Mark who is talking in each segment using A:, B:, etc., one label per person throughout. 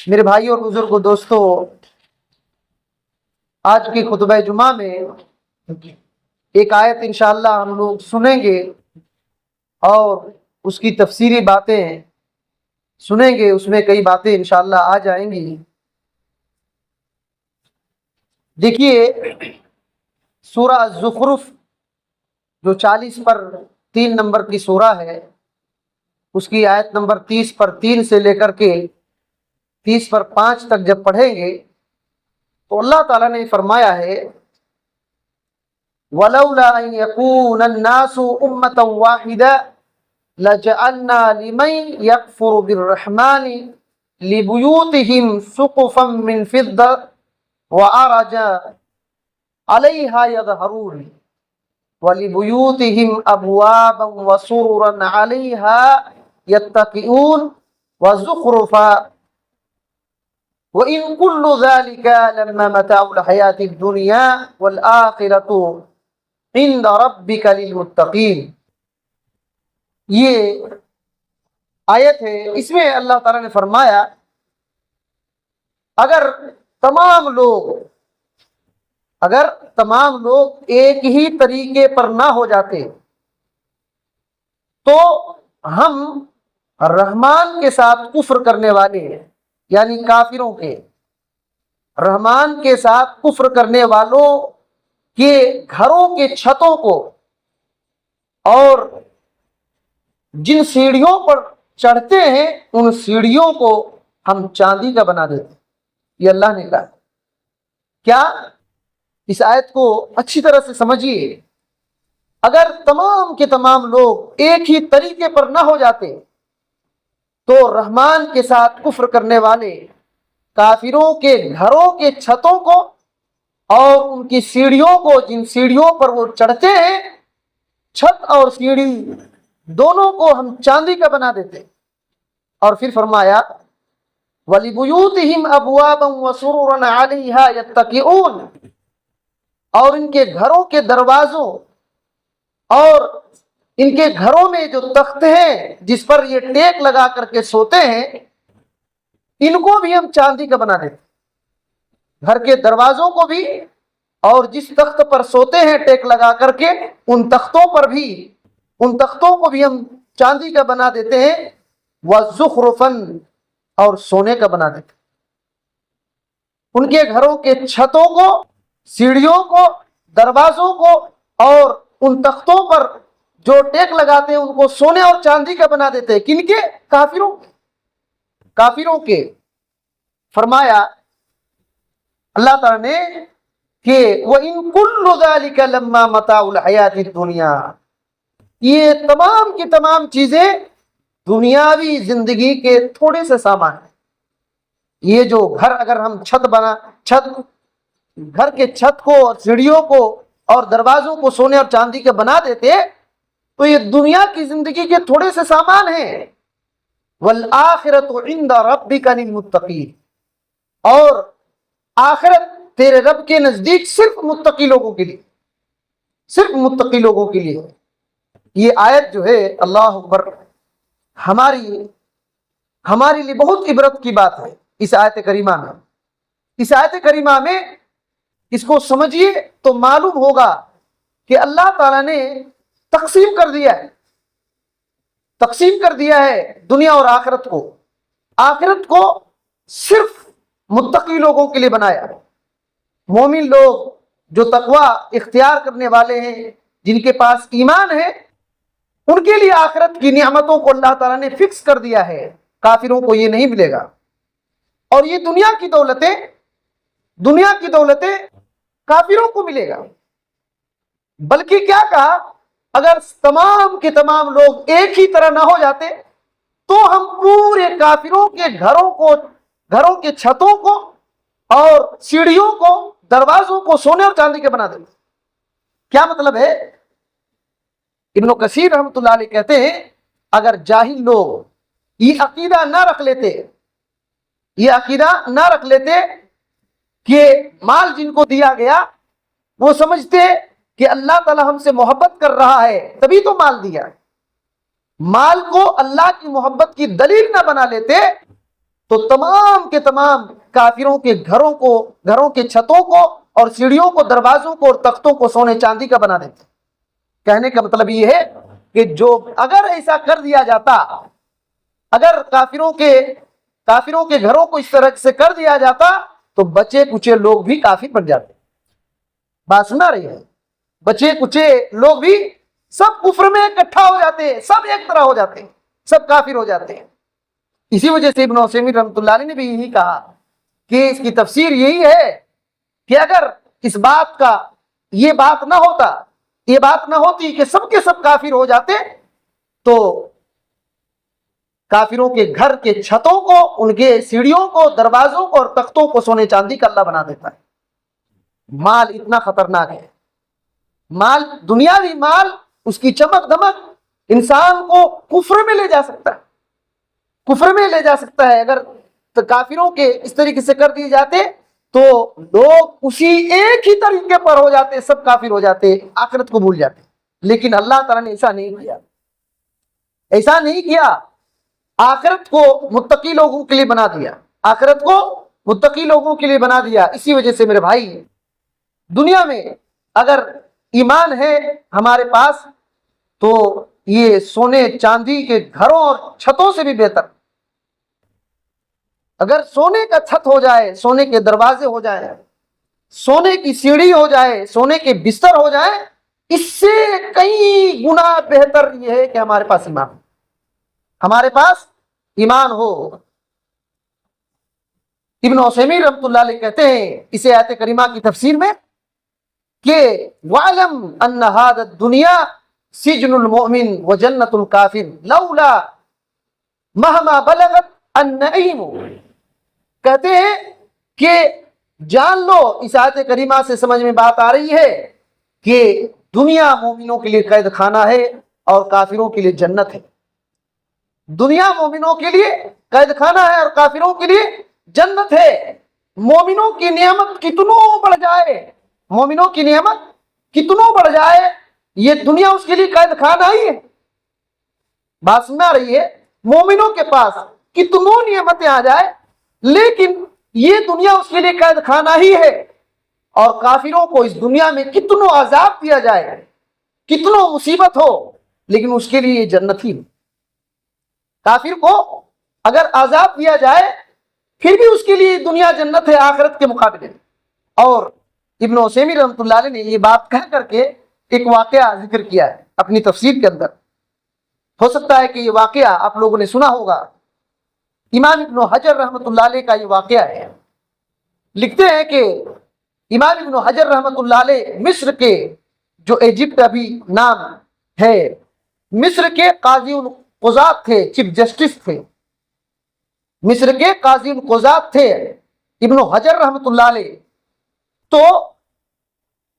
A: میرے بھائی اور بزرگوں، دوستو، آج کی خطبہ جمعہ میں ایک آیت انشاءاللہ ہم لوگ سنیں گے اور اس کی تفسیری باتیں سنیں گے۔ اس میں کئی باتیں انشاءاللہ آ جائیں گی۔ دیکھیے، سورہ الزخرف جو 40 پر 3 نمبر کی سورہ ہے، اس کی آیت نمبر 30 پر 3 سے لے کر کے 30 پر 5 تک جب پڑھیں گے تو اللہ تعالیٰ نے فرمایا ہے وَلَوْلَا أَن يَكُونَ النَّاسُ أُمَّةً وَاحِدَةً لَجَعَلْنَا لِمَن يَكْفُرُ بِالرَّحْمَنِ لِبُيُوتِهِمْ سُقُفًا مِّن فِضَّةٍ وَعَرَجًا عَلَيْهَا يَظْهَرُونَ وَلِبُيُوتِهِمْ أَبْوَابًا وَسُرُرًا عَلَيْهَا يَتَّكِئُونَ وَزُخْرُفًا وَإِن كُلُّ ذَلِكَ لَمَّا مَتَاعُ الْحَيَاةِ الدُّنْيَا وَالْآخِرَةُ عِندَ رَبِّكَ لِلْمُتَّقِينَ۔ یہ آیت ہے، اس میں اللہ تعالیٰ نے فرمایا اگر تمام لوگ ایک ہی طریقے پر نہ ہو جاتے تو ہم رحمان کے ساتھ کفر کرنے والے، یعنی کافروں کے، رحمان کے ساتھ کفر کرنے والوں کے گھروں کے چھتوں کو اور جن سیڑھیوں پر چڑھتے ہیں ان سیڑھیوں کو ہم چاندی کا بنا دیتے۔ یہ اللہ نے کہا۔ کیا؟ اس آیت کو اچھی طرح سے سمجھیے۔ اگر تمام کے تمام لوگ ایک ہی طریقے پر نہ ہو جاتے تو رحمان کے ساتھ کفر کرنے والے کافروں کے گھروں کے چھتوں کو اور ان کی سیڑھیوں کو، جن سیڑھیوں پر وہ چڑھتے ہیں، چھت اور سیڑھی دونوں کو ہم چاندی کا بنا دیتے۔ اور پھر فرمایا وَلِبُيُوتِهِمْ أَبْوَابًا وَسُرُرًا عَلَيْهَا يَتَّكِئُونَ، اور ان کے گھروں کے دروازوں اور ان کے گھروں میں جو تخت ہیں جس پر یہ ٹیک لگا کر کے سوتے ہیں، ان کو بھی ہم چاندی کا بنا دیتے۔ گھر کے دروازوں کو بھی، اور جس تخت پر سوتے ہیں ٹیک لگا کر کے، ان تختوں کو بھی ہم چاندی کا بنا دیتے ہیں، وَزُخْرُفًا، اور سونے کا بنا دیتے۔ ان کے گھروں کے چھتوں کو، سیڑھیوں کو، دروازوں کو اور ان تختوں پر جو ٹیک لگاتے ہیں ان کو سونے اور چاندی کا بنا دیتے ہیں۔ کن کے؟ کافروں کے۔ فرمایا اللہ تعالیٰ نے کہ وَإِن كُلُّ ذَلِكَ لَمَّا مَتَاعُ الْحَيَاةِ الدُّنْيَا، یہ تمام کی تمام چیزیں دنیاوی زندگی کے تھوڑے سے سامان ہیں۔ یہ جو گھر، اگر ہم گھر کے چھت کو اور سیڑھیوں کو اور دروازوں کو سونے اور چاندی کے بنا دیتے تو یہ دنیا کی زندگی کے تھوڑے سے سامان ہیں۔ وَالْآخِرَةُ عِندَ رَبِّكَ لِلْمُتَّقِينَ، اور آخرت تیرے رب کے نزدیک صرف متقی لوگوں کے لیے، صرف متقی لوگوں کے لیے۔ یہ آیت جو ہے، اللہ اکبر، ہمارے لیے بہت عبرت کی بات ہے۔ اس آیت کریمہ میں اس کو سمجھیے تو معلوم ہوگا کہ اللہ تعالیٰ نے تقسیم کر دیا ہے دنیا اور آخرت کو۔ آخرت کو صرف متقی لوگوں کے لیے بنایا۔ مومن لوگ جو تقوی اختیار کرنے والے ہیں، جن کے پاس ایمان ہے، ان کے لیے آخرت کی نعمتوں کو اللہ تعالیٰ نے فکس کر دیا ہے۔ کافروں کو یہ نہیں ملے گا۔ اور یہ دنیا کی دولتیں کافروں کو ملے گا۔ بلکہ کیا کہا، اگر تمام کے تمام لوگ ایک ہی طرح نہ ہو جاتے تو ہم پورے کافروں کے گھروں کے چھتوں کو اور سیڑھیوں کو، دروازوں کو سونے اور چاندی کے بنا دیتے۔ کیا مطلب ہے؟ ابن کثیر رحمۃ اللہ علیہ کہتے ہیں اگر جاہل لوگ یہ عقیدہ نہ رکھ لیتے کہ مال جن کو دیا گیا وہ سمجھتے کہ اللہ تعالی ہم سے محبت کر رہا ہے تبھی تو مال دیا، مال کو اللہ کی محبت کی دلیل نہ بنا لیتے تو تمام کے تمام کافروں کے گھروں کے چھتوں کو اور سیڑھیوں کو، دروازوں کو اور تختوں کو سونے چاندی کا بنا دیتے۔ کہنے کا مطلب یہ ہے کہ جو اگر ایسا کر دیا جاتا، اگر کافروں کے گھروں کو اس طرح سے کر دیا جاتا تو بچے کچے لوگ بھی کافر بن جاتے۔ بات سنا رہی ہے؟ بچے کچے لوگ بھی سب کفر میں اکٹھا ہو جاتے، سب ایک طرح ہو جاتے، سب کافر ہو جاتے ہیں۔ اسی وجہ سے ابن عثیمین رحمۃ اللہ علیہ نے بھی یہی کہا کہ اس کی تفسیر یہی ہے کہ اگر اس بات کا یہ بات نہ ہوتی کہ سب کے سب کافر ہو جاتے تو کافروں کے گھر کے چھتوں کو، ان کے سیڑھیوں کو، دروازوں کو اور تختوں کو سونے چاندی کا اللہ بنا دیتا ہے۔ مال اتنا خطرناک ہے، مال، دنیاوی مال، اس کی چمک دمک انسان کو کفر میں لے جا سکتا ہے، کفر میں لے جا سکتا ہے۔ اگر کافروں کے اس طریقے سے کر دیے جاتے تو لوگ اسی ایک ہی طریقے پر ہو جاتے، سب کافر ہو جاتے، آخرت کو بھول جاتے۔ لیکن اللہ تعالیٰ نے ایسا نہیں کیا، آخرت کو متقی لوگوں کے لیے بنا دیا، آخرت کو متقی لوگوں کے لیے بنا دیا۔ اسی وجہ سے میرے بھائی، دنیا میں اگر ایمان ہے ہمارے پاس تو یہ سونے چاندی کے گھروں اور چھتوں سے بھی بہتر۔ اگر سونے کا چھت ہو جائے، سونے کے دروازے ہو جائیں، سونے کی سیڑھی ہو جائے، سونے کے بستر ہو جائے، اس سے کئی گنا بہتر یہ ہے کہ ہمارے پاس ایمان ہو۔ ابن عثیمین رحمۃ اللہ علیہ کہتے ہیں اسے آیت کریمہ کی تفسیر میں کہ وَعْلَمْ أَنَّ هَذَا الدُّنْيَا سِجْنُ الْمُؤْمِنِ وَجَنَّةُ الْكَافِرِ لَوْلَا مَهْمَا بَلَغَتْ النَّعِيمُ۔ کہتے ہیں کہ جان لو، اس آیت کریمہ سے سمجھ میں بات آ رہی ہے کہ دنیا مومنوں کے لیے قید خانہ ہے اور کافروں کے لیے جنت ہے۔ دنیا مومنوں کے لیے قید خانہ ہے اور کافروں کے لیے جنت ہے۔ مومنوں کی نعمت کتنوں بڑھ جائے، یہ دنیا اس کے لیے قید خانہ ہی ہے۔ بات سنا رہی ہے؟ مومنوں کے پاس کتنوں نعمتیں آ جائے لیکن یہ دنیا اس کے لیے قید خانہ ہی ہے، اور کافروں کو اس دنیا میں کتنوں عذاب دیا جائے، کتنوں مصیبت ہو، لیکن اس کے لیے یہ جنت ہی ہے۔ کافر کو اگر عذاب دیا جائے پھر بھی اس کے لیے دنیا جنت ہے آخرت کے مقابلے میں۔ اور ابن عثیمین رحمۃ اللہ علیہ نے یہ بات کہہ کر کے ایک واقعہ ذکر کیا ہے اپنی تفسیر کے اندر۔ ہو سکتا ہے کہ یہ واقعہ آپ لوگوں نے سنا ہوگا، امام ابن حجر رحمۃ اللہ علیہ کا یہ واقعہ ہے۔ لکھتے ہیں کہ امام ابن حجر رحمۃ اللہ علیہ مصر کے، جو ایجپٹ ابھی نام ہے، مصر کے قاضی القضات تھے، چیف جسٹس تھے، مصر کے قاضی القضات تھے ابن حجر رحمۃ اللہ علیہ۔ تو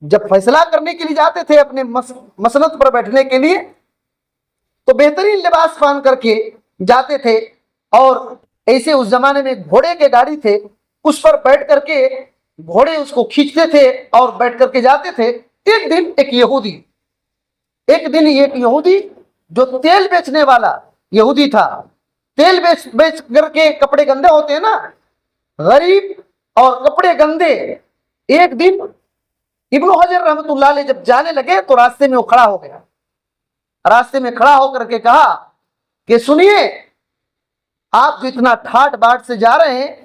A: جب فیصلہ کرنے کے لیے جاتے تھے اپنے مسند پر بیٹھنے کے لیے تو بہترین لباس پہن کر کے جاتے تھے، اور ایسے اس زمانے میں گھوڑے کے گاڑی تھے، اس پر بیٹھ کر کے گھوڑے اس کو کھینچتے تھے اور بیٹھ کر کے جاتے تھے۔ ایک دن ایک یہودی جو تیل بیچنے والا یہودی تھا، تیل بیچ کر کے کپڑے گندے ہوتے ہیں نا، غریب اور کپڑے گندے، ایک دن ابن حجر رحمۃ اللہ علیہ جب جانے لگے تو راستے میں وہ کھڑا ہو گیا، راستے میں کھڑا ہو کر کے کہا کہ سنیے، آپ جو اتنا ٹھاٹ باٹ سے جا رہے ہیں،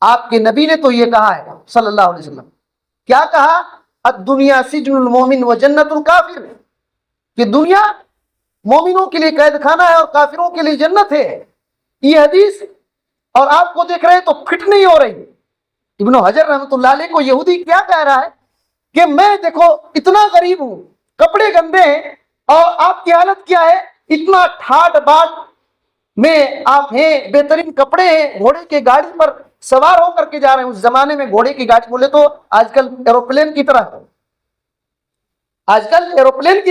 A: آپ کے نبی نے تو یہ کہا ہے صلی اللہ علیہ وسلم، کیا کہا؟ الدنیا سجن المومن و جنت الکافر، کہ دنیا مومنوں کے لیے قید خانہ ہے اور کافروں کے لیے جنت ہے۔ یہ حدیث اور آپ کو دیکھ رہے ہیں تو فٹ نہیں ہو رہی۔ ابن حجر رحمۃ اللہ علیہ کو یہودی کیا کہہ رہا ہے کہ میں دیکھو اتنا غریب ہوں، کپڑے گندے ہیں، اور آپ کی حالت کیا ہے، اتنا ٹھاٹ باٹ میں آپ ہیں، بہترین کپڑے ہیں، گھوڑے کی گاڑی پر سوار ہو کر کے جا رہے ہیں۔ اس زمانے میں گھوڑے کی گاڑی بولے تو آج کل ایروپلین کی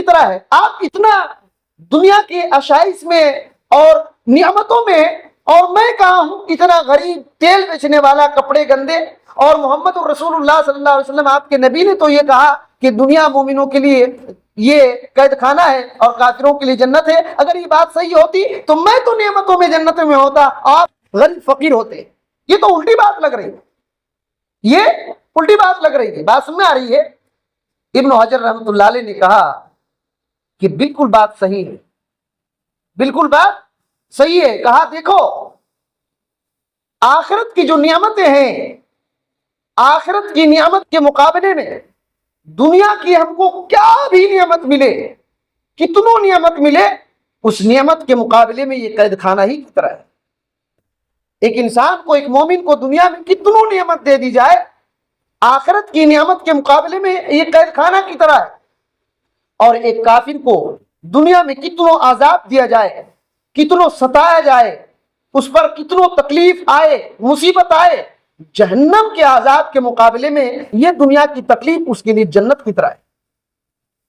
A: طرح ہے، آپ اتنا دنیا کی آشائش میں اور نعمتوں میں، اور میں کہاں ہوں اتنا غریب، تیل بیچنے والا، کپڑے گندے، اور محمد رسول اللہ صلی اللہ علیہ وسلم آپ کے نبی نے تو یہ کہا کہ دنیا مومنوں کے لیے یہ قید خانہ ہے اور کافروں کے لیے جنت ہے۔ اگر یہ بات صحیح ہوتی تو میں تو نعمتوں میں جنت میں ہوتا، آپ غریب فقیر ہوتے. یہ تو الٹی بات لگ رہی ہے, یہ الٹی بات لگ رہی ہے. بات سمجھ میں آ رہی ہے؟ ابن حجر رحمۃ اللہ علیہ نے کہا کہ بالکل بات صحیح ہے, بالکل بات صحیح ہے. کہا دیکھو آخرت کی جو نعمتیں ہیں, آخرت کی نعمت کے مقابلے میں دنیا کی ہم کو کیا بھی نعمت ملے, کتنوں نعمت ملے, اس نعمت کے مقابلے میں یہ قید خانہ ہی کی طرح ہے. ایک انسان کو, ایک مومن کو دنیا میں کتنوں نعمت دے دی جائے, آخرت کی نعمت کے مقابلے میں یہ قید خانہ کی طرح ہے. اور ایک کافر کو دنیا میں کتنوں عذاب دیا جائے, کتنوں ستایا جائے, اس پر کتنوں تکلیف آئے, مصیبت آئے, جہنم کے عذاب کے مقابلے میں یہ دنیا کی تکلیف اس کے لیے جنت کی طرح ہے.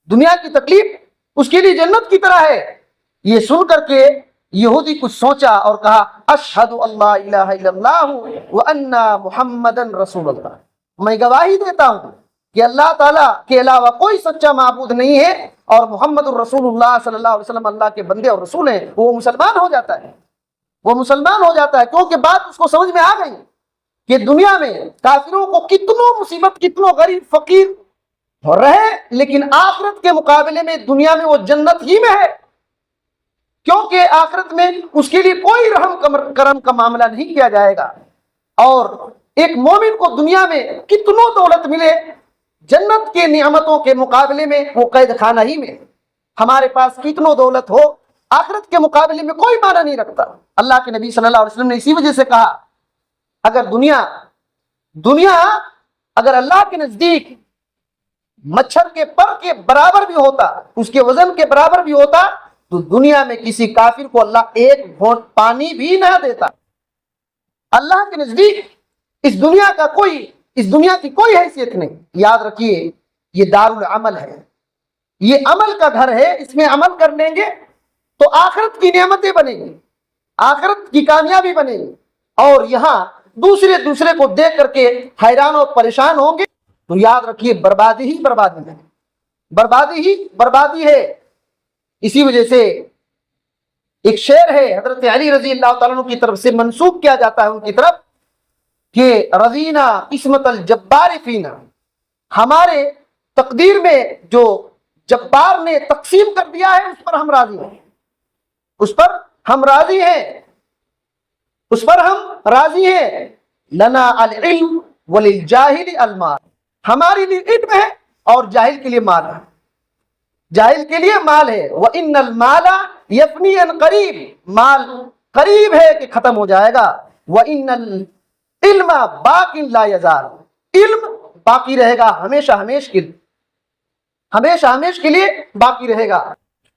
A: دنیا کی تکلیف اس کے لیے جنت کی طرح ہے. یہ سن کر کے یہودی کچھ سوچا اور کہا اشہد اللہ الہ الا اللہ وان محمدن رسول اللہ, میں گواہی دیتا ہوں کہ اللہ تعالیٰ کے علاوہ کوئی سچا معبود نہیں ہے اور محمد الرسول اللہ صلی اللہ علیہ وسلم اللہ کے بندے اور رسول ہیں. وہ مسلمان ہو جاتا ہے, وہ مسلمان ہو جاتا ہے, کیونکہ بات اس کو سمجھ میں آ گئی کہ دنیا میں کافروں کو کتنوں مصیبت, کتنوں غریب فقیر رہے, لیکن آخرت کے مقابلے میں دنیا میں وہ جنت ہی میں ہے, کیونکہ آخرت میں اس کے لیے کوئی رحم کرم کا معاملہ نہیں کیا جائے گا. اور ایک مومن کو دنیا میں کتنوں دولت ملے, جنت کے نعمتوں کے مقابلے میں وہ قید خانہ ہی میں. ہمارے پاس کتنوں دولت ہو, آخرت کے مقابلے میں کوئی معنی نہیں رکھتا. اللہ کے نبی صلی اللہ علیہ وسلم نے اسی وجہ سے کہا اگر دنیا اگر اللہ کے نزدیک مچھر کے پر کے برابر بھی ہوتا, اس کے وزن کے برابر بھی ہوتا, تو دنیا میں کسی کافر کو اللہ ایک گھونٹ پانی بھی نہ دیتا. اللہ کے نزدیک اس دنیا کی کوئی حیثیت نہیں. یاد رکھیے یہ دار العمل ہے, یہ عمل کا گھر ہے. اس میں عمل کر لیں گے تو آخرت کی نعمتیں بنیں گی, آخرت کی کامیابی بنے گی. اور یہاں دوسرے کو دیکھ کر کے حیران اور پریشان ہوں گے تو یاد رکھیے بربادی ہی بربادی ہے, بربادی ہی بربادی ہے. اسی وجہ سے ایک شعر ہے حضرت علی رضی اللہ تعالیٰ عنہ کی طرف سے منسوب کیا جاتا ہے ان کی طرف کہ رضینا قسمت الجبار فینا, ہمارے تقدیر میں جو جبار نے تقسیم کر دیا ہے اس پر ہم راضی ہیں, اس پر ہم راضی ہیں, اس پر ہم راضی ہیں. لنا العلم وللجاہل المال, ہمارے لیے علم ہے اور جاہل کے لیے مال ہے, جاہل کے لیے مال ہے. وَإِنَّ الْمَالَ يَفْنِي قریب, مال قریب ہے کہ ختم ہو جائے گا. وَإِنَّ الْعِلْمَ بَاقٍ لَا يَزَالُ, علم باقی رہے گا ہمیشہ ہمیش کے لیے, ہمیشہ ہمیش کے لیے باقی رہے گا.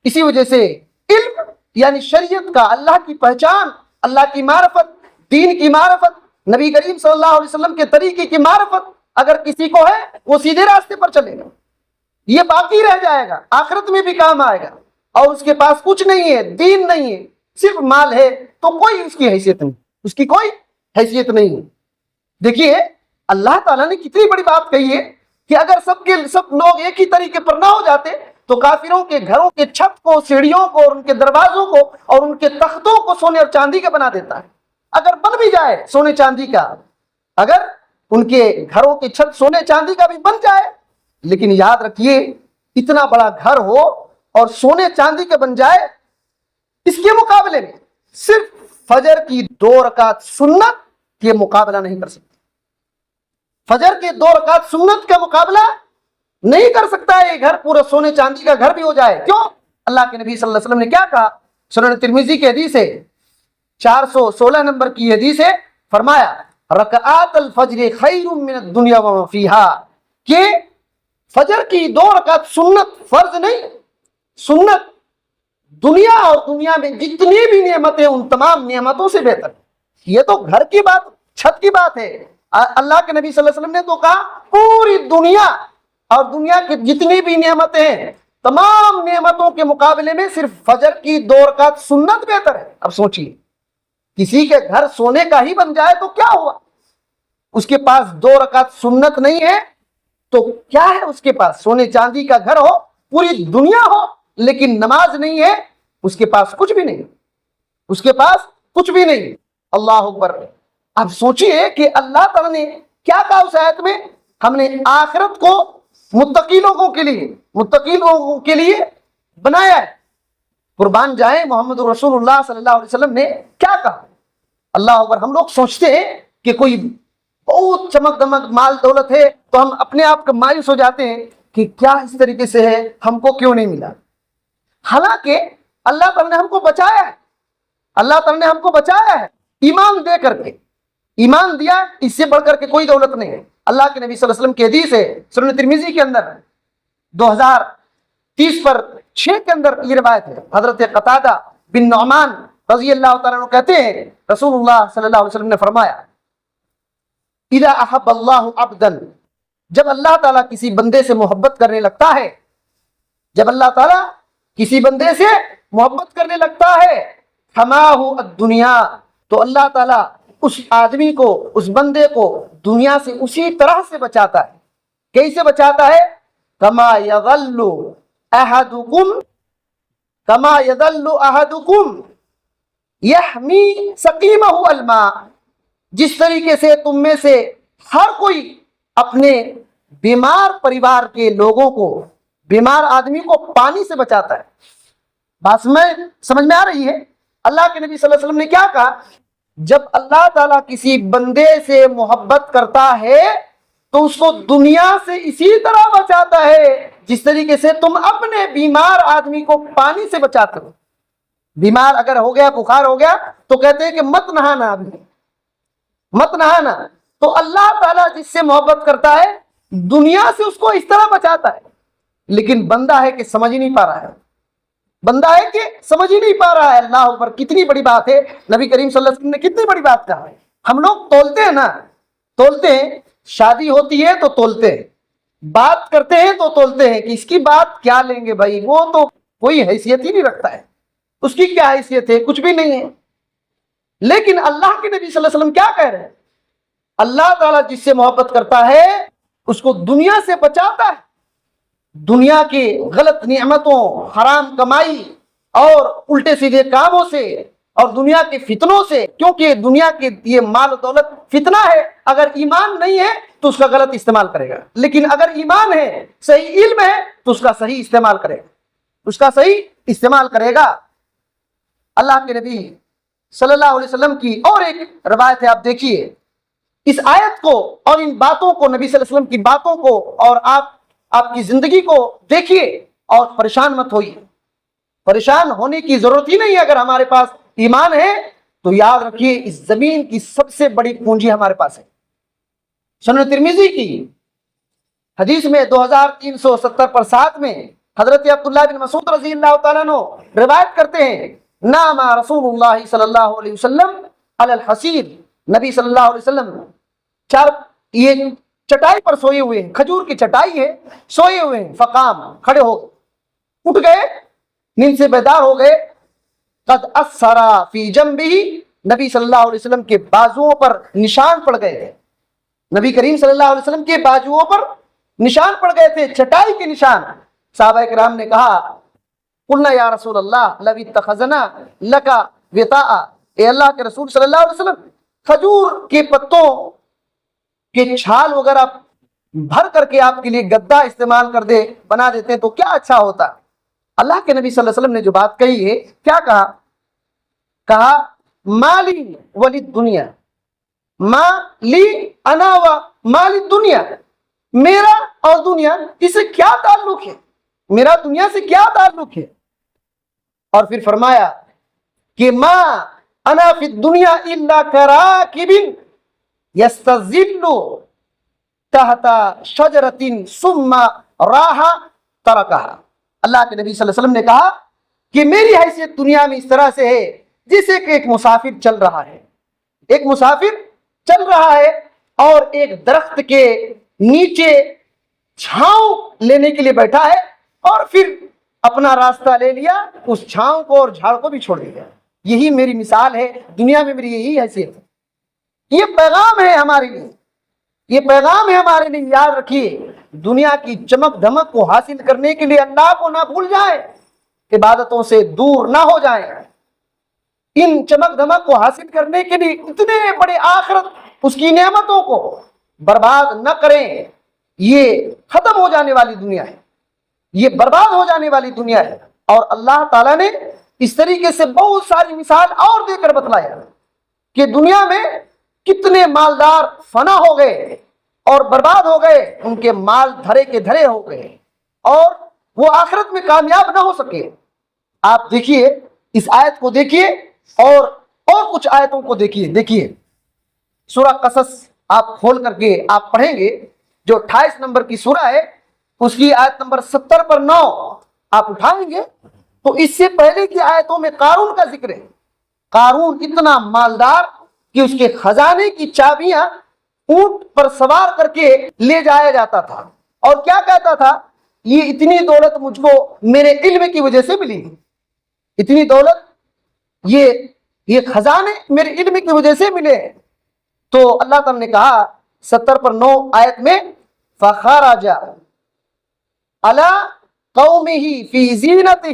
A: اسی وجہ سے علم یعنی شریعت کا, اللہ کی پہچان, اللہ کی معرفت, دین کی معرفت, نبی کریم صلی اللہ علیہ وسلم کے طریقے کی معرفت اگر کسی کو ہے وہ سیدھے راستے پر چلے گا, یہ باقی رہ جائے گا, آخرت میں بھی کام آئے گا. اور اس کے پاس کچھ نہیں ہے, دین نہیں ہے, صرف مال ہے, تو کوئی اس کی حیثیت نہیں, اس کی کوئی حیثیت نہیں. دیکھیے اللہ تعالیٰ نے کتنی بڑی بات کہی ہے کہ اگر سب لوگ ایک ہی طریقے پر نہ ہو جاتے تو کافروں کے گھروں کے چھت کو, سیڑھیوں کو, اور ان کے دروازوں کو اور ان کے تختوں کو سونے اور چاندی کا بنا دیتا ہے. اگر بن بھی جائے سونے چاندی کا, اگر ان کے گھروں کی چھت سونے چاندی کا بھی بن جائے, لیکن یاد رکھیے اتنا بڑا گھر ہو اور سونے چاندی کا بن جائے, اس کے مقابلے میں صرف فجر کی 2 رکعت سنت کے مقابلہ نہیں کر سکتے. فجر کے 2 رکعت سنت کا مقابلہ نہیں کر سکتا ہے. یہ گھر پورا سونے چاندی کا گھر بھی ہو جائے. کیوں؟ اللہ کے نبی صلی اللہ علیہ وسلم نے کیا کہا؟ سنن ترمذی کی حدیث ہے, 416 نمبر کی حدیث ہے, فرمایا رکعات الفجر خیر من الدنیا وما فیہا, کہ فجر کی 2 رکعت سنت, فرض نہیں, سنت دنیا اور دنیا میں جتنی بھی نعمتیں ان تمام نعمتوں سے بہتر. یہ تو گھر کی بات, چھت کی بات ہے. اللہ کے نبی صلی اللہ علیہ وسلم نے تو کہا پوری دنیا اور دنیا کی جتنی بھی نعمتیں ہیں تمام نعمتوں کے مقابلے میں صرف فجر کی 2 رکعت سنت بہتر ہے. اب سوچیے کسی کے گھر سونے کا ہی بن جائے تو کیا ہوا, اس کے پاس 2 رکعت سنت نہیں ہے تو کیا ہے اس کے پاس؟ سونے چاندی کا گھر ہو, پوری دنیا ہو, لیکن نماز نہیں ہے, اس کے پاس کچھ بھی نہیں, اس کے پاس کچھ بھی نہیں. اللہ اکبر. اب سوچئے کہ اللہ تعالیٰ نے کیا کہا اس آیت میں, ہم نے آخرت کو متقی لوگوں کے لیے بنایا ہے. قربان جائیں محمد رسول اللہ صلی اللہ علیہ وسلم نے کیا کہا. اللہ اکبر. ہم لوگ سوچتے ہیں کہ کوئی بہت چمک دمک مال دولت ہے تو ہم اپنے آپ کا مایوس ہو جاتے ہیں کہ کیا اس طریقے سے ہے, ہم کو کیوں نہیں ملا. حالانکہ اللہ تعالیٰ نے ہم کو بچایا ہے, اللہ تعالیٰ نے ہم کو بچایا ہے ایمان دے کر کے. ایمان دیا, اس سے بڑھ کر کے کوئی دولت نہیں ہے. اللہ کے نبی صلی اللہ علیہ وسلم کی حدیث ہے سنن ترمذی کے اندر 2030/6 کے اندر یہ روایت ہے. حضرت قتادہ بن نعمان رضی اللہ تعالیٰ عنہ کہتے ہیں رسول اللہ صلی اللہ علیہ وسلم نے فرمایا اذا احب اللہ عبدا, جب اللہ تعالیٰ کسی بندے سے محبت کرنے لگتا ہے, جب اللہ تعالیٰ کسی بندے سے محبت کرنے لگتا ہے, حماہ الدنیا, تو اللہ تعالیٰ اس آدمی کو, اس بندے کو دنیا سے اسی طرح سے بچاتا ہے. کیسے بچاتا ہے؟ کما یظل احدکم یحمی سقیمہ الماء, جس طریقے سے تم میں سے ہر کوئی اپنے بیمار پریوار کے لوگوں کو, بیمار آدمی کو پانی سے بچاتا ہے. بات میں سمجھ میں آ رہی ہے؟ اللہ کے نبی صلی اللہ علیہ وسلم نے کیا کہا, جب اللہ تعالیٰ کسی بندے سے محبت کرتا ہے تو اس کو دنیا سے اسی طرح بچاتا ہے جس طریقے سے تم اپنے بیمار آدمی کو پانی سے بچاتے ہو. بیمار اگر ہو گیا, بخار ہو گیا تو کہتے ہیں کہ مت نہانا, ابھی مت نہانا. تو اللہ تعالیٰ جس سے محبت کرتا ہے دنیا سے اس کو اس طرح بچاتا ہے. لیکن بندہ ہے کہ سمجھ ہی نہیں پا رہا ہے, بندہ ہے کہ سمجھ ہی نہیں پا رہا ہے. اللہ اوپر کتنی بڑی بات ہے, نبی کریم صلی اللہ علیہ وسلم نے کتنی بڑی بات کہا ہے. ہم لوگ تولتے ہیں نا, تولتے ہیں, شادی ہوتی ہے تو تولتے ہیں, بات کرتے ہیں تو تولتے ہیں کہ اس کی بات کیا لیں گے بھائی, وہ تو کوئی حیثیت ہی نہیں رکھتا ہے, اس کی کیا حیثیت ہے, کچھ بھی نہیں ہے. لیکن اللہ کے نبی صلی اللہ علیہ وسلم کیا کہہ رہے ہیں, اللہ تعالیٰ جس سے محبت کرتا ہے اس کو دنیا سے بچاتا ہے, دنیا کی غلط نعمتوں, حرام کمائی اور الٹے سیدھے کاموں سے اور دنیا کے فتنوں سے. کیونکہ دنیا کے یہ مال و دولت فتنہ ہے, اگر ایمان نہیں ہے تو اس کا غلط استعمال کرے گا, لیکن اگر ایمان ہے, صحیح علم ہے تو اس کا صحیح استعمال کرے گا, اس کا صحیح استعمال کرے گا. اللہ کے نبی صلی اللہ علیہ وسلم کی اور ایک روایت ہے, آپ دیکھیے اس آیت کو اور ان باتوں کو, نبی صلی اللہ علیہ وسلم کی باتوں کو, اور آپ کی زندگی کو دیکھیے اور پریشان مت ہوئیے. پریشان ہونے کی ضرورت ہی نہیں ہے. اگر ہمارے پاس ایمان ہے تو یاد رکھیے اس زمین کی سب سے بڑی پونجی ہمارے پاس ہے. سنن ترمذی کی حدیث میں 2370/7 میں حضرت عبداللہ بن مسعود رضی اللہ تعالیٰ عنہ روایت کرتے ہیں, نام رسول اللہ صلی اللہ علیہ وسلم علی الحصیر, نبی صلی اللہ علیہ وسلم یہ چٹائی پر سوئے ہوئے ہیں, کھجور کی چٹائی ہے, سوئے ہوئے ہیں. فقام, کھڑے ہو گئے, اٹھ گئے, نیند سے بیدار ہو گئے. قد اثر فی جنبہ, نبی صلی اللہ علیہ وسلم کے بازوؤں پر نشان پڑ گئے تھے, نبی کریم صلی اللہ علیہ وسلم کے بازوؤں پر نشان پڑ گئے تھے, چٹائی کے نشان. صحابہ کرام نے کہا قلنا یا رسول اللہ لو اتخذنا لک وطاء, اے اللہ کے رسول صلی اللہ علیہ وسلم کھجور کے پتوں کے چھال وغیرہ بھر کر کے آپ کے لیے گدا استعمال کر دے, بنا دیتے تو کیا اچھا ہوتا. اللہ کے نبی صلی اللہ علیہ وسلم نے جو بات کہی ہے, کیا کہا مالی ولی دنیا, مالی انا و مالی دنیا, میرا اور دنیا اس سے کیا تعلق ہے, میرا دنیا سے کیا تعلق ہے. اور پھر فرمایا کہ ما انا فی الدنیا الا کراکب یستظل تحت شجرۃ ثم راح ترکها. اللہ کے نبی صلی اللہ علیہ وسلم نے کہا کہ میری حیثیت دنیا میں اس طرح سے ہے جیسے کہ ایک مسافر چل رہا ہے, ایک مسافر چل رہا ہے اور ایک درخت کے نیچے چھاؤں لینے کے لیے بیٹھا ہے اور پھر اپنا راستہ لے لیا, اس چھاؤں کو اور جھاڑ کو بھی چھوڑ دیا. یہی میری مثال ہے, دنیا میں میری یہی حیثیت ہے. یہ پیغام ہے ہمارے لیے, یہ پیغام ہے ہمارے لیے. یاد رکھیے دنیا کی چمک دھمک کو حاصل کرنے کے لیے اللہ کو نہ بھول جائیں, عبادتوں سے دور نہ ہو جائیں. ان چمک دمک کو حاصل کرنے کے لیے اتنے بڑے آخرت اس کی نعمتوں کو برباد نہ کریں. یہ ختم ہو جانے والی دنیا ہے, یہ برباد ہو جانے والی دنیا ہے. اور اللہ تعالیٰ نے اس طریقے سے بہت ساری مثال اور دے کر بتلایا کہ دنیا میں کتنے مالدار فنا ہو گئے اور برباد ہو گئے, ان کے مال دھرے کے دھرے ہو گئے اور وہ آخرت میں کامیاب نہ ہو سکے. آپ دیکھیے اس آیت کو, دیکھیے اور کچھ آیتوں کو دیکھیے. سورہ قصص آپ کھول کر کے آپ پڑھیں گے, جو 28 نمبر کی سورہ ہے, اس کی آیت نمبر 70 پر 9 آپ اٹھائیں گے تو اس سے پہلے کی آیتوں میں قارون کا ذکر ہے. قارون اتنا مالدار کہ اس کے خزانے کی چابیاں اونٹ پر سوار کر کے لے جایا جاتا تھا, اور کیا کہتا تھا, یہ اتنی دولت مجھ کو میرے علم کی وجہ سے ملی, اتنی دولت یہ خزانے میرے علم کی وجہ سے ملے. تو اللہ تعالیٰ نے کہا 70 پر 9 آیت میں, فخرج علی قومہ فی زینتہ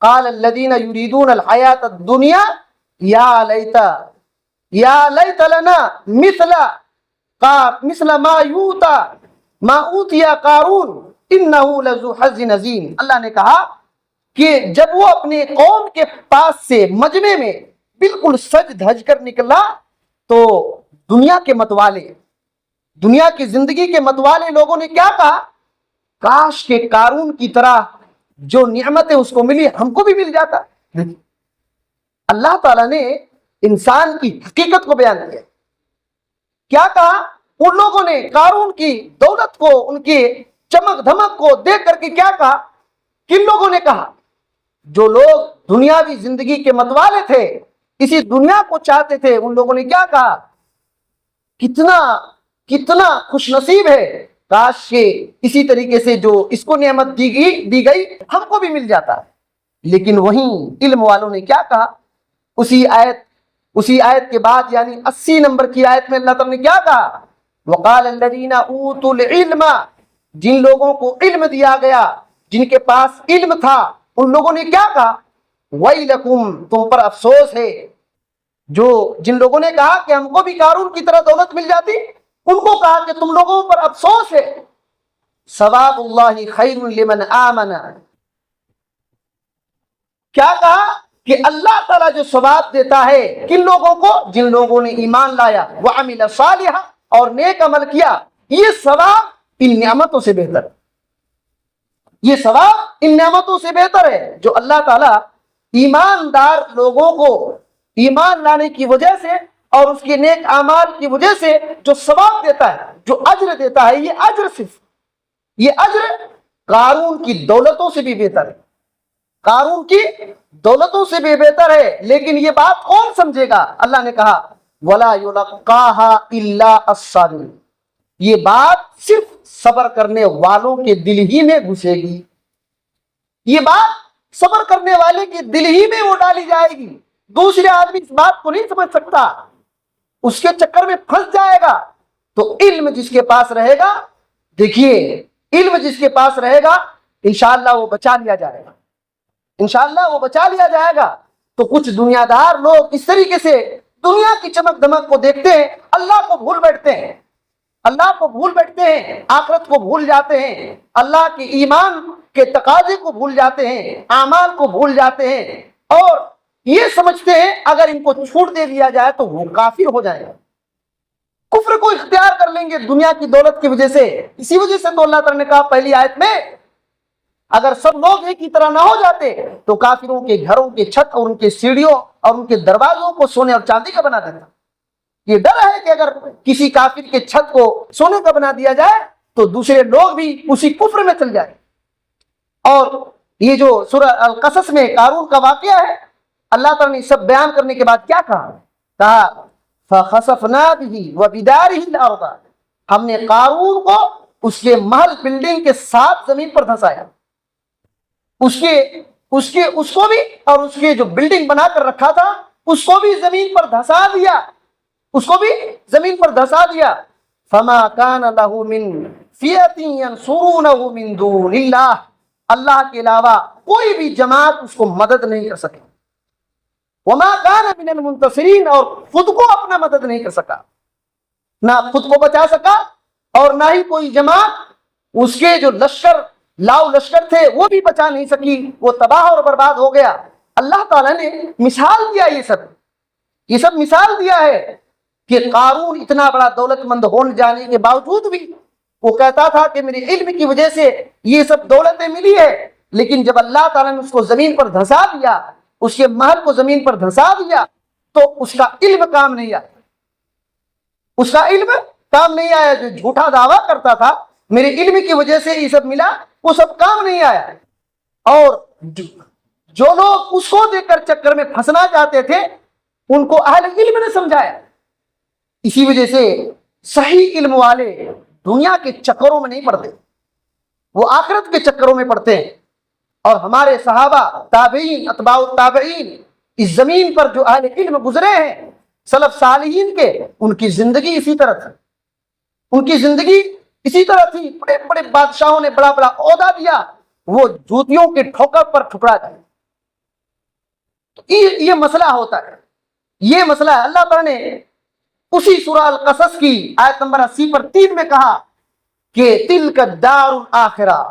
A: قال الذین یریدون الحیاۃ الدنیا یا لیت لنا مثل ما اوتی قارون انہ لذو حظ عظیم. اللہ نے کہا کہ جب وہ اپنے قوم کے پاس سے مجمع میں بالکل سج دھج کر نکلا تو دنیا کے متوالے, دنیا کی زندگی کے متوالے لوگوں نے کیا کہا, کاش کہ قارون کی طرح جو نعمتیں اس کو ملی ہم کو بھی مل جاتا. اللہ تعالیٰ نے انسان کی حقیقت کو بیان کیا. کیا کہا ان لوگوں نے, قارون کی دولت کو, ان کے چمک دھمک کو دیکھ کر کے کیا کہا, کن لوگوں نے کہا, جو لوگ دنیاوی زندگی کے متوالے تھے, اسی دنیا کو چاہتے تھے, ان لوگوں نے کیا کہا, کتنا خوش نصیب ہے, کاش کہ اسی طریقے سے جو اس کو نعمت دی گئی ہم کو بھی مل جاتا. لیکن وہیں علم والوں نے کیا کہا, اسی آیت کے بعد یعنی 80 نمبر کی آیت میں اللہ تعالیٰ نے کیا کہا, وقال الذین اوتوا العلم, جن لوگوں کو علم دیا گیا, جن کے پاس علم تھا, ان لوگوں نے کیا کہا, ویلکم, تم پر افسوس ہے. جن لوگوں نے کہا کہ ہم کو بھی قارون کی طرح دولت مل جاتی, ان کو کہا کہ تم لوگوں پر افسوس ہے. ثواب اللہ خیر لمن آمن, کیا کہا کہ اللہ تعالیٰ جو ثواب دیتا ہے کن لوگوں کو, جن لوگوں نے ایمان لایا, وعمل صالحا, اور نیک عمل کیا, یہ ثواب ان نعمتوں سے بہتر, یہ ثواب ان نعمتوں سے بہتر ہے جو اللہ تعالیٰ ایماندار لوگوں کو ایمان لانے کی وجہ سے اور اس کے نیک اعمال کی وجہ سے جو ثواب دیتا ہے, جو اجر دیتا ہے, یہ اجر قارون کی دولتوں سے بھی بہتر ہے, قارون کی دولتوں سے بھی بہتر ہے. لیکن یہ بات کون سمجھے گا, اللہ نے کہا وَلَا يُلَقَّاهَا إِلَّا الصَّابِرُونَ, یہ بات صرف صبر کرنے والوں کے دل ہی میں گھسے گی, یہ بات صبر کرنے والے کے دل ہی میں وہ ڈالی جائے گی. دوسرے آدمی اس بات کو نہیں سمجھ سکتا, اس کے چکر میں پھنس جائے گا. تو علم جس کے پاس رہے گا, دیکھیے علم جس کے پاس رہے گا انشاءاللہ وہ بچا لیا جائے گا, انشاءاللہ وہ بچا لیا جائے گا. تو کچھ دنیا دار لوگ اس طریقے سے دنیا کی چمک دمک کو دیکھتے ہیں, اللہ کو بھول بیٹھتے ہیں, اللہ کو بھول بیٹھتے ہیں, آخرت کو بھول جاتے ہیں, اللہ کے ایمان کے تقاضے کو بھول جاتے ہیں, اعمال کو بھول جاتے ہیں, اور یہ سمجھتے ہیں اگر ان کو چھوٹ دے دیا جائے تو وہ کافر ہو جائے گا, کفر کو اختیار کر لیں گے دنیا کی دولت کی وجہ سے. اسی وجہ سے تو اللہ تعالیٰ نے کہا پہلی آیت میں, اگر سب لوگ ایک ہی طرح نہ ہو جاتے تو کافروں کے گھروں کے چھت اور ان کے سیڑھیوں اور ان کے دروازوں کو سونے اور چاندی کا بنا دیتا. یہ ڈر ہے کہ اگر کسی کافر کے چھت کو سونے کا بنا دیا جائے تو دوسرے لوگ بھی اسی کفر میں چل جائیں. اور یہ جو سورہ القصص میں قارون کا واقعہ ہے, اللہ تعالیٰ نے سب بیان کرنے کے بعد کیا کہا, فَخَسَفْنَا بِهِ وَبِدَارِهِ الْأَرْضَ, ہم نے قارون کو اس کے محل بلڈنگ کے ساتھ زمین پر دھسایا, اس کو بھی اور اس کے جو بلڈنگ بنا کر رکھا تھا اس کو بھی زمین پر دھسا دیا, اس کو بھی زمین پر دھسا دیا. فَمَا كَانَ لَهُ مِن فِيَةٍ يَنْصُرُونَهُ مِن دُونِ اللَّهِ, اللہ کے علاوہ کوئی بھی جماعت اس کو مدد نہیں کر سکے, وما كان من المنتصرین، اور خود کو اپنا مدد نہیں کر سکا، نہ خود کو بچا سکا اور نہ ہی کوئی جماعت اس کے جو لشکر لاؤ لشکر تھے وہ بھی بچا نہیں سکی، وہ تباہ اور برباد ہو گیا۔ اللہ تعالیٰ نے مثال دیا، یہ سب مثال دیا ہے کہ قارون اتنا بڑا دولت مند ہونے جانے کے باوجود بھی وہ کہتا تھا کہ میرے علم کی وجہ سے یہ سب دولتیں ملی ہے، لیکن جب اللہ تعالیٰ نے اس کو زمین پر دھنسا دیا، اس کے محل کو زمین پر دھنسا دیا، تو اس کا علم کام نہیں آیا، اس کا علم کام نہیں آیا۔ جو جھوٹا دعویٰ کرتا تھا میرے علم کی وجہ سے یہ سب ملا، وہ سب کام نہیں آیا، اور جو لوگ اس کو دیکھ کر چکر میں پھنسنا چاہتے تھے ان کو اہل علم نے سمجھایا۔ اسی وجہ سے صحیح علم والے دنیا کے چکروں میں نہیں پڑتے، وہ آخرت کے چکروں میں پڑتے ہیں۔ اور ہمارے صحابہ، تابعین، اتباع التابعین، اس زمین پر جو اہل علم گزرے ہیں سلف صالحین کے، ان کی زندگی اسی طرح تھی، ان کی زندگی اسی طرح تھی۔ بڑے بڑے بادشاہوں نے بڑا بڑا عہدہ دیا، وہ جوتیوں کے ٹھوکر پر ٹھکرا جائے۔ یہ مسئلہ ہوتا ہے، یہ مسئلہ ہے۔ اللہ تعالیٰ نے اسی سورہ القصص کی آیت نمبر 80 پر 3 میں کہا کہ تلک الدار الآخرہ،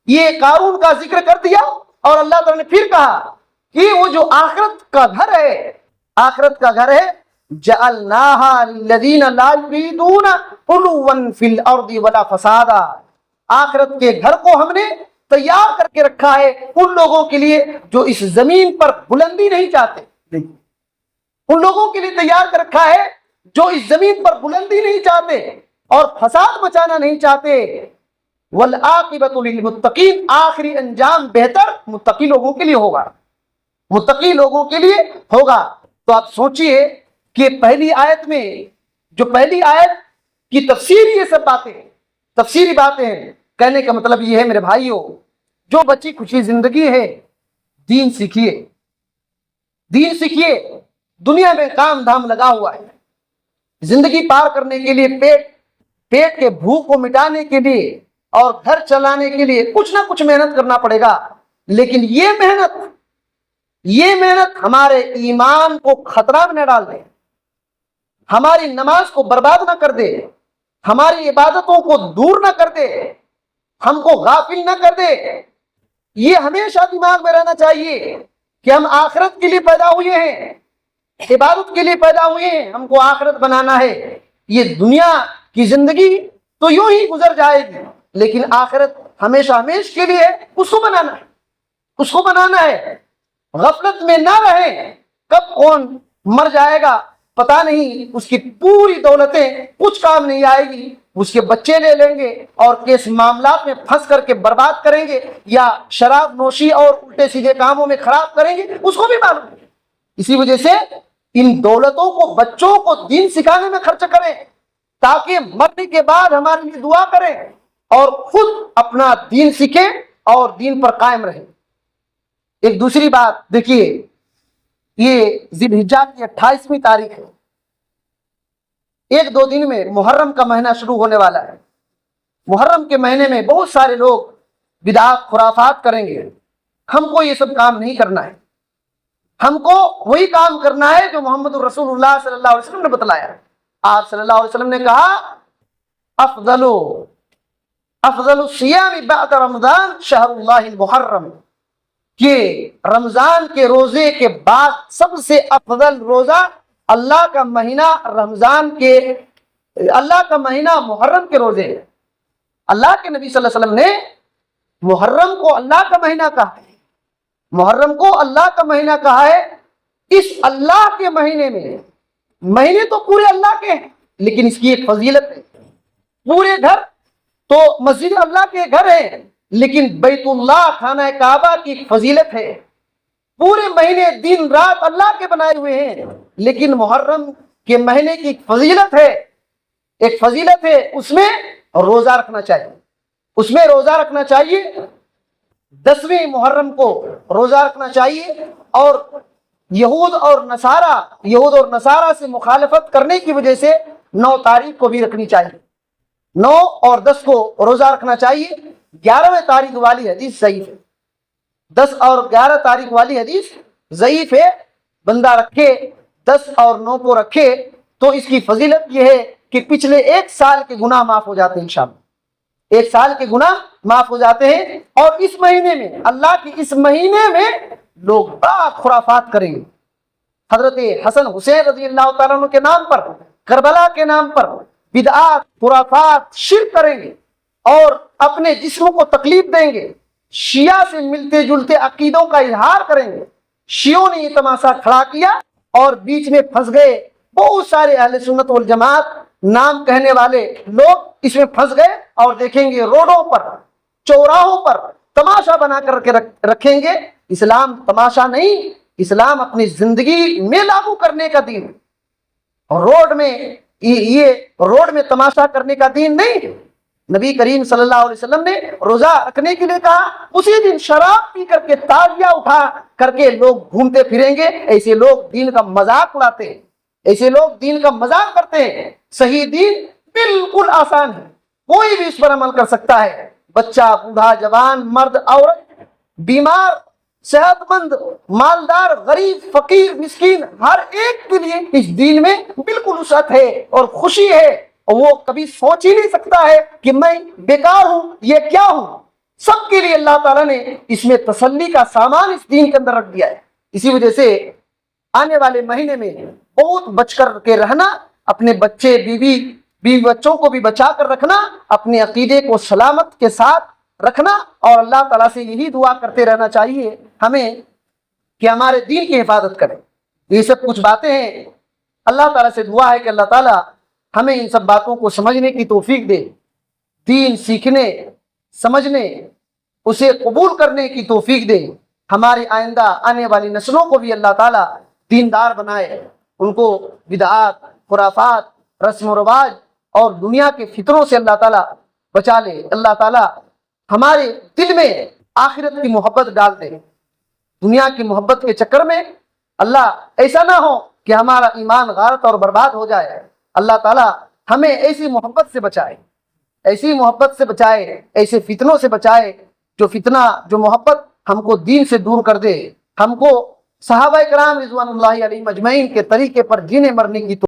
A: یہ قارون کا ذکر کر دیا، اور اللہ تعالیٰ نے پھر کہا کہ وہ جو آخرت کا گھر ہے، آخرت کا گھر ہے، جعلناها للذین لا یریدون علوا فی الارض ولا فسادا، آخرت کے گھر کو ہم نے تیار کر کے رکھا ہے ان لوگوں کے لیے جو اس زمین پر بلندی نہیں چاہتے، ان لوگوں کے لیے تیار کر رکھا ہے جو اس زمین پر بلندی نہیں چاہتے اور فساد مچانا نہیں چاہتے۔ والعاقبۃ للمتقین، آخری انجام بہتر متقی لوگوں کے لیے ہوگا، متقی لوگوں کے لیے ہوگا۔ تو آپ سوچئے کہ پہلی آیت میں، جو پہلی آیت کی تفسیر، یہ سب باتیں تفسیری باتیں ہیں۔ کہنے کا مطلب یہ ہے میرے بھائیوں، جو بچی کچھی زندگی ہے، دین سیکھیے، دین سیکھیے۔ دنیا میں کام دھام لگا ہوا ہے، زندگی پار کرنے کے لیے، پیٹ کے بھوک کو مٹانے کے لیے اور گھر چلانے کے لیے کچھ نہ کچھ محنت کرنا پڑے گا، لیکن یہ محنت ہمارے ایمان کو خطرہ میں نہ ڈال دے، ہماری نماز کو برباد نہ کر دے، ہماری عبادتوں کو دور نہ کر دے، ہم کو غافل نہ کر دے۔ یہ ہمیشہ دماغ میں رہنا چاہیے کہ ہم آخرت کے لیے پیدا ہوئے ہیں، عبادت کے لیے پیدا ہوئے ہیں، ہم کو آخرت بنانا ہے۔ یہ دنیا کی زندگی تو یوں ہی گزر جائے گی، لیکن آخرت ہمیشہ ہمیشہ کے لیے اس کو بنانا ہے، اس کو بنانا ہے۔ غفلت میں نہ رہیں، کب کون مر جائے گا پتا نہیں، اس کی پوری دولتیں کچھ کام نہیں آئے گی، اس کے بچے لے لیں گے اور کیس معاملات میں پھنس کر کے برباد کریں گے، یا شراب نوشی اور الٹے سیدھے کاموں میں خراب کریں گے، اس کو بھی معلوم ہے۔ اسی وجہ سے ان دولتوں کو بچوں کو دین سکھانے میں خرچ کریں، تاکہ مرنے کے بعد ہمارے لیے دعا کریں اور خود اپنا دین سیکھیں اور دین پر قائم رہیں۔ ایک دوسری بات دیکھیے، یہ ذی الحجہ کی 28ویں تاریخ ہے، ایک دو دن میں محرم کا مہینہ شروع ہونے والا ہے۔ محرم کے مہینے میں بہت سارے لوگ بدعات خرافات کریں گے، ہم کو یہ سب کام نہیں کرنا ہے، ہم کو وہی کام کرنا ہے جو محمد رسول اللہ صلی اللہ علیہ وسلم نے بتلایا۔ آپ صلی اللہ علیہ وسلم نے کہا افضل الصیام بعد رمضان شہر اللہ المحرم، کہ رمضان کے روزے کے بعد سب سے افضل روزہ اللہ کا مہینہ اللہ کا مہینہ محرم کے روزے ہیں۔ اللہ کے نبی صلی اللہ علیہ وسلم نے محرم کو اللہ کا مہینہ کہا ہے، محرم کو اللہ کا مہینہ کہا ہے۔ اس اللہ کے مہینے میں، مہینے تو پورے اللہ کے ہیں، لیکن اس کی ایک فضیلت ہے۔ پورے گھر تو مسجد اللہ کے گھر ہیں، لیکن بیت اللہ خانہ کعبہ کی ایک فضیلت ہے۔ پورے مہینے دن رات اللہ کے بنائے ہوئے ہیں، لیکن محرم کے مہینے کی ایک فضیلت ہے، ایک فضیلت ہے، اس میں روزہ رکھنا چاہیے، اس میں روزہ رکھنا چاہیے۔ 10ویں محرم کو روزہ رکھنا چاہیے، اور یہود اور نصارہ سے مخالفت کرنے کی وجہ سے 9 تاریخ کو بھی رکھنی چاہیے، 9 اور 10 کو روزہ رکھنا چاہیے۔ 11ویں تاریخ والی حدیث ضعیف ہے، 10 اور 11 تاریخ والی حدیث ضعیف ہے۔ بندہ رکھے 10 اور 9 کو رکھے تو اس کی فضیلت یہ ہے کہ پچھلے 1 سال کے گناہ معاف ہو جاتے ہیں انشاءاللہ، 1 سال کے گناہ معاف ہو جاتے ہیں۔ اور اس مہینے میں، اللہ کی اس مہینے میں لوگ بڑا خرافات کریں گے۔ حضرت حسن حسین رضی اللہ تعالیٰ عنہ کے نام پر، کربلا کے نام پر بدعات، خرافات، شرک کریں گے اور اپنے جسم کو تکلیف دیں گے، شیعہ سے ملتے جلتے عقیدوں کا اظہار کریں گے۔ شیعوں نے یہ تماشا کھڑا کیا اور بیچ میں پھنس گئے بہت سارے اہل سنت والجماعت نام کہنے والے لوگ، اس میں پھنس گئے اور دیکھیں گے روڈوں پر، چوراہوں پر تماشا بنا کر کے رکھیں گے۔ اسلام تماشا نہیں، اسلام اپنی زندگی میں لاگو کرنے کا دین، روڈ میں تماشا کرنے کا دین نہیں۔ نبی کریم صلی اللہ علیہ وسلم نے روزہ رکھنے کے لیے کہا، اسی دن شراب پی کر کے تازیہ اٹھا کر کے لوگ گھومتے پھریں گے۔ ایسے لوگ دین کا مذاق اڑاتے ہیں، ایسے لوگ دین کا مذاق کرتے ہیں۔ صحیح دین بالکل آسان ہے، کوئی بھی اس پر عمل کر سکتا ہے، بچہ، بوڑھا، جوان، مرد، عورت، بیمار، صحت مند، مالدار، غریب، فقیر، مسکین، ہر ایک کے لیے اس دین میں بالکل وسعت ہے اور خوشی ہے۔ اور وہ کبھی سوچ ہی نہیں سکتا ہے کہ میں بیکار ہوں، یہ کیا ہوں۔ سب کے لیے اللہ تعالیٰ نے اس میں تسلی کا سامان اس دین کے اندر رکھ دیا ہے۔ اسی وجہ سے آنے والے مہینے میں بہت بچ کر کے رہنا، اپنے بچے، بیوی بچوں کو بھی بچا کر رکھنا، اپنے عقیدے کو سلامت کے ساتھ رکھنا، اور اللہ تعالیٰ سے یہی دعا کرتے رہنا چاہیے ہمیں کہ ہمارے دین کی حفاظت کریں۔ یہ سب کچھ باتیں ہیں، اللہ تعالیٰ سے دعا ہے کہ اللہ تعالیٰ ہمیں ان سب باتوں کو سمجھنے کی توفیق دے، دین سیکھنے، سمجھنے، اسے قبول کرنے کی توفیق دے۔ ہماری آئندہ آنے والی نسلوں کو بھی اللہ تعالیٰ دیندار بنائے، ان کو بدعات، خرافات، رسم و رواج اور دنیا کے فتنوں سے اللہ تعالیٰ بچا لے۔ اللہ تعالیٰ ہمارے دل میں آخرت کی محبت ڈال دے، دنیا کی محبت کے چکر میں اللہ ایسا نہ ہو کہ ہمارا ایمان غارت اور برباد ہو جائے۔ اللہ تعالیٰ ہمیں ایسی محبت سے بچائے، ایسی محبت سے بچائے، ایسے فتنوں سے بچائے جو محبت ہم کو دین سے دور کر دے، ہم کو صحابہ کرام رضوان اللہ علیہم اجمعین کے طریقے پر جینے مرنے کی